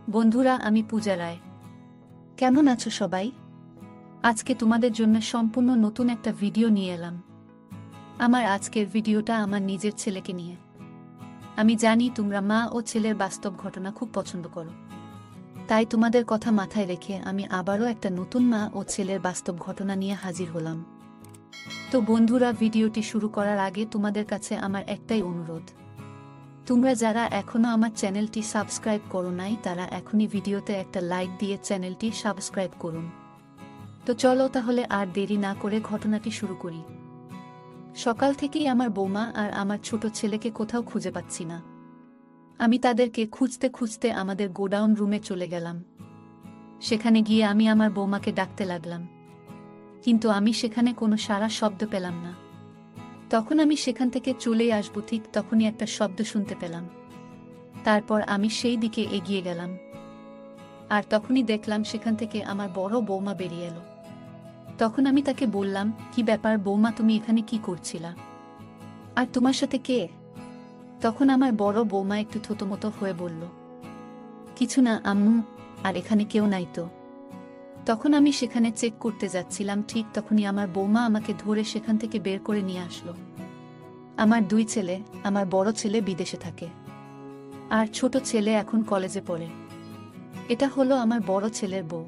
বন্ধুরা, আমি পূজা রায়। কেমন আছো সবাই? আজকে তোমাদের জন্য সম্পূর্ণ নতুন একটা ভিডিও নিয়ে এলাম। আমার আজকের ভিডিওটা আমার নিজের ছেলেকে নিয়ে। আমি জানি তোমরা মা ও ছেলের বাস্তব ঘটনা খুব পছন্দ করো, তাই তোমাদের কথা মাথায় রেখে আমি আবারও একটা নতুন মা ও ছেলের বাস্তব ঘটনা নিয়ে হাজির হলাম। তো বন্ধুরা, ভিডিওটি শুরু করার আগে তোমাদের কাছে আমার একটাই অনুরোধ, তোমরা যারা এখনো আমার চ্যানেলটি সাবস্ক্রাইব করো নাই তারা এখনই ভিডিওতে একটা লাইক দিয়ে চ্যানেলটি সাবস্ক্রাইব করুন। তো চলো তাহলে আর দেরি না করে ঘটনাটি শুরু করি। সকাল থেকেই আমার বৌমা আর আমার ছোট ছেলেকে কোথাও খুঁজে পাচ্ছি না। আমি তাদেরকে খুঁজতে খুঁজতে আমাদের গোডাউন রুমে চলে গেলাম। সেখানে গিয়ে আমি আমার বৌমাকে ডাকতে লাগলাম, কিন্তু আমি সেখানে কোনো সাড়া শব্দ পেলাম না। তখন আমি সেখান থেকে চলেই আসবো, ঠিক তখনই একটা শব্দ শুনতে পেলাম। তারপর আমি সেই দিকে এগিয়ে গেলাম, আর তখনই দেখলাম সেখান থেকে আমার বড় বৌমা বেরিয়ে এলো। তখন আমি তাকে বললাম, কি ব্যাপার বৌমা, তুমি এখানে কি করছিলা? আর তোমার সাথে কে? তখন আমার বড় বৌমা একটু থতমত হয়ে বলল, কিছু না আম্মু, আর এখানে কেউ নাই তো। তখন আমি সেখানে চেক করতে যাচ্ছিলাম, ঠিক তখনই আমার বৌমা আমাকে ধরে সেখান থেকে বের করে নিয়ে আসলো। আমার দুই ছেলে, আমার বড় ছেলে বিদেশে থাকে আর ছোট ছেলে এখন কলেজে পড়ে। এটা হলো আমার বড় ছেলের বউ।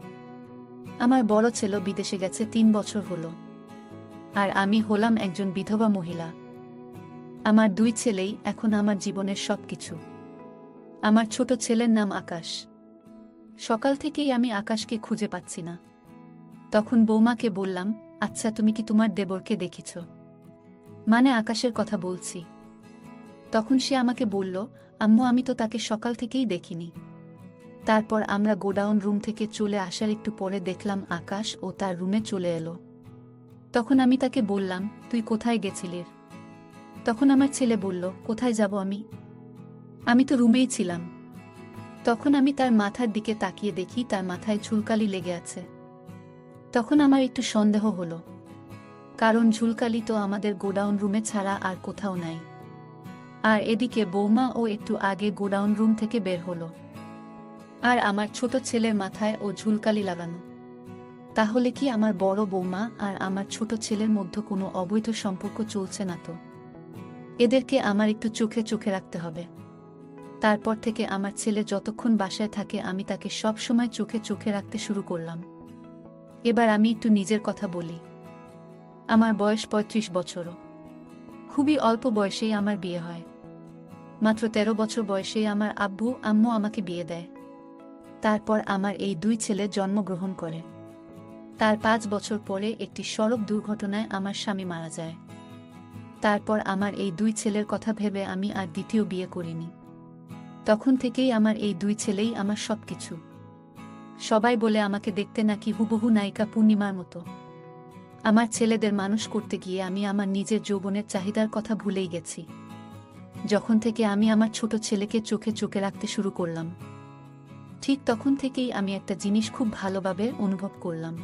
আমার বড় ছেলে বিদেশে গেছে 3 বছর হলো, আর আমি হলাম একজন বিধবা মহিলা। আমার দুই ছেলেই এখন আমার জীবনের সবকিছু। আমার ছোট ছেলের নাম আকাশ। সকাল থেকেই আমি আকাশকে খুঁজে পাচ্ছি না। তখন বৌমাকে বললাম, আচ্ছা তুমি কি তোমার দেবরকে দেখেছ? মানে আকাশের কথা বলছি। তখন সে আমাকে বলল, আম্মু আমি তো তাকে সকাল থেকেই দেখিনি। তারপর আমরা গোডাউন রুম থেকে চলে আসার একটু পরে দেখলাম আকাশ ও তার রুমে চলে এলো। তখন আমি তাকে বললাম, তুই কোথায় গেছিলিস? তখন আমার ছেলে বলল, কোথায় যাব আমি তো রুমেই ছিলাম। তখন আমি তার মাথার দিকে তাকিয়ে দেখি তার মাথায় ঝুলকালি লেগে আছে। তখন আমার একটু সন্দেহ হলো, কারণ ঝুলকালি তো আমাদের গোডাউন রুমে ছাড়া আর কোথাও নাই। আর এদিকে বৌমা ও একটু আগে গোডাউন রুম থেকে বের হলো, আর আমার ছোট ছেলের মাথায় ও ঝুলকালি লাগানো। তাহলে কি আমার বড় বৌমা আর আমার ছোট ছেলের মধ্যে কোনো অবৈধ সম্পর্ক চলছে না তো? এদেরকে আমার একটু চোখে চোখে রাখতে হবে। তারপর থেকে আমার ছেলে যতক্ষণ বাসায় থাকে আমি তাকে সব সময় চোখে চোখে রাখতে শুরু করলাম। এবার আমি একটু নিজের কথা বলি। আমার বয়স 35 বছরও। খুবই অল্প বয়সেই আমার বিয়ে হয়। মাত্র 13 বছর বয়সেই আমার আব্বু আম্মু আমাকে বিয়ে দেয়। তারপর আমার এই দুই ছেলে জন্মগ্রহণ করে। তার 5 বছর পরে একটি সড়ক দুর্ঘটনায় আমার স্বামী মারা যায়। তারপর আমার এই দুই ছেলের কথা ভেবে আমি আর দ্বিতীয় বিয়ে করিনি। তখন থেকেই আমার এই দুই ছেলেই আমার সবকিছু। সবাই বলে আমাকে দেখতে নাকি হুবহু নায়িকা পূর্ণিমার মতো। আমার ছেলেদের মানুষ করতে গিয়ে আমি আমার নিজের যৌবনের চাহিদার কথা ভুলেই গেছি। যখন থেকে আমি আমার ছোট ছেলেকে চোখে চোখে রাখতে শুরু করলাম, ঠিক তখন থেকেই আমি একটা জিনিস খুব ভালোভাবে অনুভব করলাম।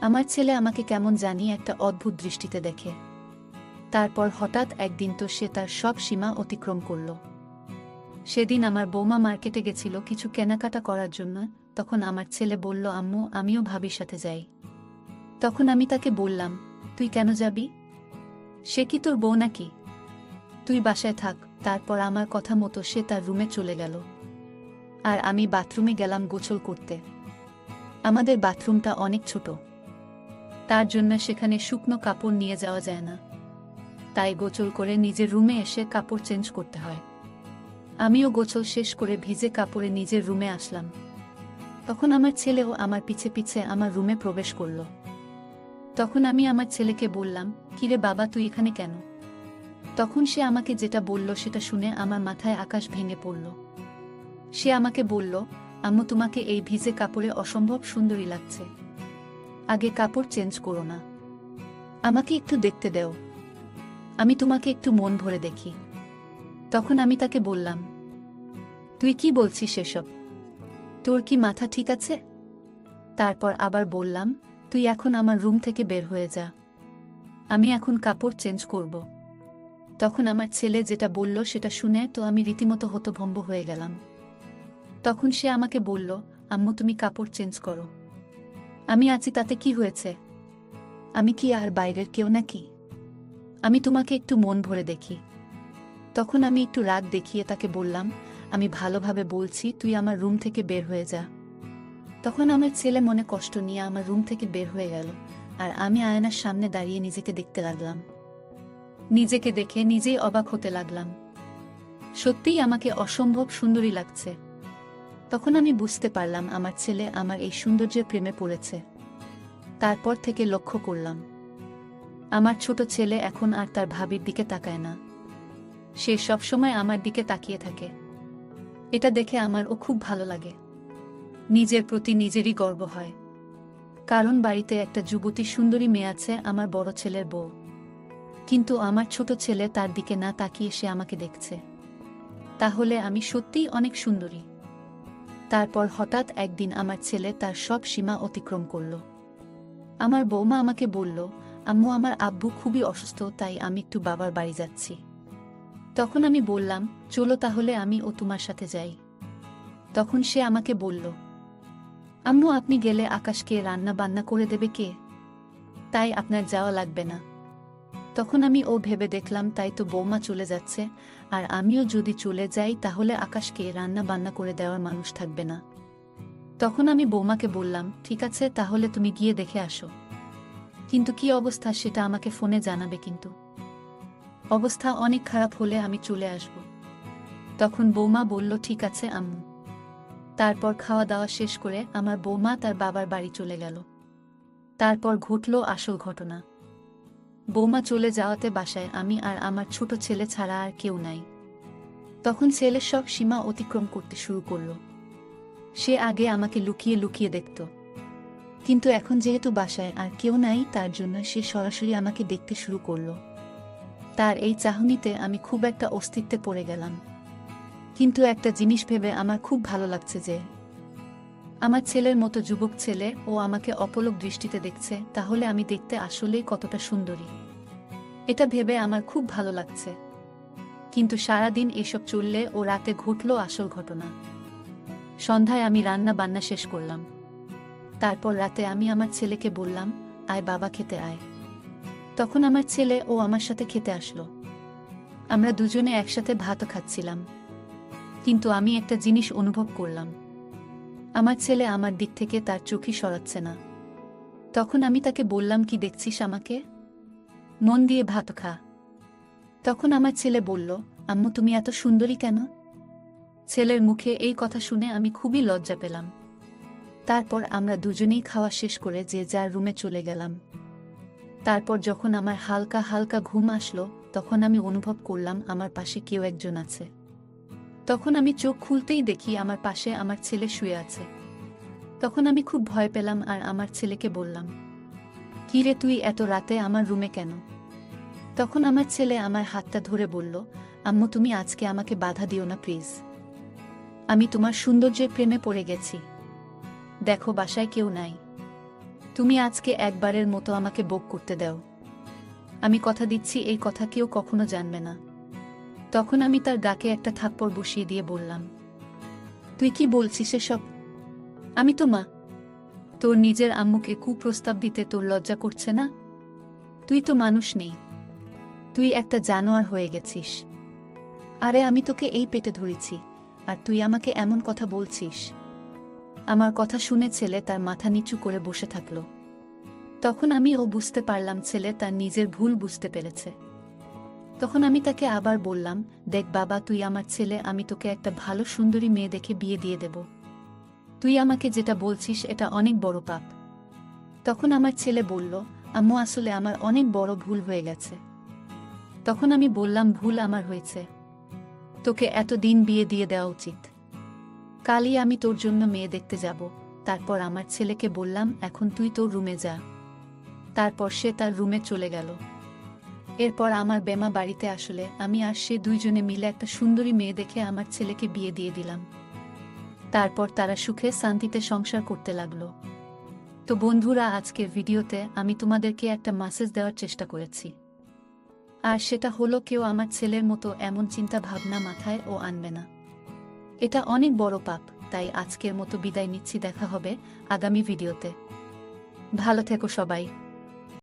আমার ছেলে আমাকে কেমন জানি একটা অদ্ভুত দৃষ্টিতে দেখে। তারপর হঠাৎ একদিন তো সে তার সব সীমা অতিক্রম করল। সেদিন আমার বৌমা মার্কেটে গেছিল কিছু কেনাকাটা করার জন্য। তখন আমার ছেলে বলল, আম্মু আমিও ভাবির সাথে যাই। তখন আমি তাকে বললাম, তুই কেন যাবি? সে কি তোর বউ নাকি? তুই বাসায় থাক। তারপর আমার কথা মতো সে তার রুমে চলে গেল, আর আমি বাথরুমে গেলাম গোসল করতে। আমাদের বাথরুমটা অনেক ছোট, তার জন্য সেখানে শুকনো কাপড় নিয়ে যাওয়া যায় না, তাই গোসল করে নিজের রুমে এসে কাপড় চেঞ্জ করতে হয়। আমিও গোসল শেষ করে ভিজে কাপড়ে নিজের রুমে আসলাম। তখন আমার ছেলেও আমার পিছে পিছে আমার রুমে প্রবেশ করল। তখন আমি আমার ছেলেকে বললাম, কিরে বাবা তুই এখানে কেন? তখন সে আমাকে যেটা বলল সেটা শুনে আমার মাথায় আকাশ ভেঙে পড়ল। সে আমাকে বলল, আম্মু তোমাকে এই ভিজে কাপড়ে অসম্ভব সুন্দরী লাগছে। আগে কাপড় চেঞ্জ করো না, আমাকে একটু দেখতে দেও, আমি তোমাকে একটু মন ভরে দেখি। তখন আমি তাকে বললাম, তুই কি বলছিস সেসব? তোর কি মাথা ঠিক আছে? তারপর আবার বললাম, তুই এখন আমার রুম থেকে বের হয়ে যা, আমি এখন কাপড় চেঞ্জ করব। তখন আমার ছেলে যেটা বলল সেটা শুনে তো আমি রীতিমতো হতভম্ব হয়ে গেলাম। তখন সে আমাকে বলল, আম্মু তুমি কাপড় চেঞ্জ করো। আমি আছি, তাতে কি হয়েছে? আমি কি আর বাইরের কেউ নাকি? আমি তোমাকে একটু মন ভরে দেখি। তখন আমি একটু রাগ দেখিয়ে তাকে বললাম, আমি ভালোভাবে বলছি, তুই আমার রুম থেকে বের হয়ে যা। তখন আমার ছেলে মনে কষ্ট নিয়ে আমার রুম থেকে বের হয়ে গেল, আর আমি আয়নার সামনে দাঁড়িয়ে নিজেকে দেখতে লাগলাম। নিজেকে দেখে নিজেই অবাক হতে লাগলাম। সত্যিই আমাকে অসম্ভব সুন্দরী লাগছে। তখন আমি বুঝতে পারলাম আমার ছেলে আমার এই সৌন্দর্যের প্রেমে পড়েছে। তারপর থেকে লক্ষ্য করলাম, আমার ছোট ছেলে এখন আর তার ভাবির দিকে তাকায় না। সে সবসময় আমার দিকে তাকিয়ে থাকে। এটা দেখে আমারও খুব ভালো লাগে। নিজের প্রতি নিজেরই গর্ব হয়। কারণ বাড়িতে একটা যুবতী সুন্দরী মেয়ে আছে, আমার বড় ছেলের বউ। কিন্তু আমার ছোট ছেলে তার দিকে না তাকিয়ে সে আমাকে দেখছে। তাহলে আমি সত্যিই অনেক সুন্দরী। তারপর হঠাৎ একদিন আমার ছেলে তার সব সীমা অতিক্রম করল। আমার বৌমা আমাকে বলল, আম্মু আমার আব্বু খুবই অসুস্থ, তাই আমি একটু বাবার বাড়ি যাচ্ছি। তখন আমি বললাম, চলো তাহলে আমি ও তোমার সাথে যাই। তখন সে আমাকে বলল, আম্মু আপনি গেলে আকাশকে রান্না বান্না করে দেবে কে? তাই আপনার যাওয়া লাগবে না। তখন আমি ভেবে দেখলাম, তাই তো বৌমা চলে যাচ্ছে, আর আমিও যদি চলে যাই তাহলে আকাশকে রান্না বান্না করে দেওয়ার মানুষ থাকবে না। তখন আমি বৌমাকে বললাম, ঠিক আছে তাহলে তুমি গিয়ে দেখে আসো, কিন্তু কি অবস্থা সেটা আমাকে ফোনে জানাবে। কিন্তু অবস্থা অনেক খারাপ হলে আমি চলে আসব। তখন বৌমা বলল, ঠিক আছে আম্মু। তারপর খাওয়া দাওয়া শেষ করে আমার বৌমা তার বাবার বাড়ি চলে গেল। তারপর ঘটল আসল ঘটনা। বৌমা চলে যাওয়াতে বাসায় আমি আর আমার ছোট ছেলে ছাড়া আর কেউ নাই। তখন ছেলে সব সীমা অতিক্রম করতে শুরু করল। সে আগে আমাকে লুকিয়ে লুকিয়ে দেখত, কিন্তু এখন যেহেতু বাসায় আর কেউ নাই, তার জন্য সে সরাসরি আমাকে দেখতে শুরু করল। তার এই চাহনিতে আমি খুব একটা অস্তিত্বে পড়ে গেলাম। কিন্তু একটা জিনিস ভেবে আমার খুব ভালো লাগছে যে আমার ছেলের মতো যুবক ছেলে ও আমাকে অপলক দৃষ্টিতে দেখছে, তাহলে আমি দেখতে আসলেই কতটা সুন্দরী। এটা ভেবে আমার খুব ভালো লাগছে। কিন্তু সারাদিন এসব চললে ও রাতে ঘটল আসল ঘটনা। সন্ধ্যায় আমি রান্না বান্না শেষ করলাম। তারপর রাতে আমি আমার ছেলেকে বললাম, আয় বাবা খেতে আয়। তখন আমার ছেলে আমার সাথে খেতে আসলো। আমরা দুজনে একসাথে ভাতও খাচ্ছিলাম। কিন্তু আমি একটা জিনিস অনুভব করলাম, আমার ছেলে আমার দিক থেকে তার চোখই সরাচ্ছে না। তখন আমি তাকে বললাম, কি দেখছিস আমাকে? মন দিয়ে ভাত খা। তখন আমার ছেলে বলল, আম্মু তুমি এত সুন্দরী কেন? ছেলের মুখে এই কথা শুনে আমি খুবই লজ্জা পেলাম। তারপর আমরা দুজনেই খাওয়া শেষ করে যে যার রুমে চলে গেলাম। তারপর যখন আমার হালকা হালকা ঘুম আসলো, তখন আমি অনুভব করলাম আমার পাশে কেউ একজন আছে। তখন আমি চোখ খুলতেই দেখি আমার পাশে আমার ছেলে শুয়ে আছে। তখন আমি খুব ভয় পেলাম আর আমার ছেলেকে বললাম, কি রে তুই এত রাতে আমার রুমে কেন? তখন আমার ছেলে আমার হাতটা ধরে বলল, আম্মু তুমি আজকে আমাকে বাধা দিও না প্লিজ। আমি তোমার সৌন্দর্যের প্রেমে পড়ে গেছি। দেখো বাসায় কেউ নাই, তুমি আজকে একবারের মতো আমাকে বক করতে দাও। আমি কথা দিচ্ছি এই কথা কেউ কখনো জানবে না। তখন আমি তার গাকে একটা থাপ্পড় বসিয়ে দিয়ে বললাম, তুই কি বলছিস এসব? আমি তো মা। তোর নিজের আম্মুকে কুপ্রস্তাব দিতে তোর লজ্জা করছে না? তুই তো মানুষ নেই, তুই একটা জানোয়ার হয়ে গেছিস। আরে আমি তোকে এই পেটে ধরেছি, আর তুই আমাকে এমন কথা বলছিস? আমার কথা শুনে ছেলে তার মাথা নিচু করে বসে থাকল। তখন আমি বুঝতে পারলাম ছেলে তার নিজের ভুল বুঝতে পেরেছে। তখন আমি তাকে আবার বললাম, দেখ বাবা তুই আমার ছেলে, আমি তোকে একটা ভালো সুন্দরী মেয়ে দেখে বিয়ে দিয়ে দেব। তুই আমাকে যেটা বলছিস এটা অনেক বড় পাপ। তখন আমার ছেলে বলল, আম্মু আসলে আমার অনেক বড় ভুল হয়ে গেছে। তখন আমি বললাম, ভুল আমার হয়েছে, তোকে এতদিন বিয়ে দিয়ে দেওয়া উচিত। কালই আমি তোর জন্য মেয়ে দেখতে যাব। তারপর আমার ছেলেকে বললাম, এখন তুই তোর রুমে যা। তারপর সে তার রুমে চলে গেল। এরপর আমার বেমা বাড়িতে আসলে আমি আর সে দুইজনে মিলে একটা সুন্দরী মেয়ে দেখে আমার ছেলেকে বিয়ে দিয়ে দিলাম। তারপর তারা সুখে শান্তিতে সংসার করতে লাগলো। তো বন্ধুরা, আজকের ভিডিওতে আমি তোমাদেরকে একটা মেসেজ দেওয়ার চেষ্টা করেছি। আর সেটা হলো, কেউ আমার ছেলের মতো এমন চিন্তা ভাবনা মাথায় আনবে না। এটা অনেক বড় পাপ। তাই আজকের মতো বিদায় নিচ্ছি, দেখা হবে আগামী ভিডিওতে। ভালো থেকো সবাই।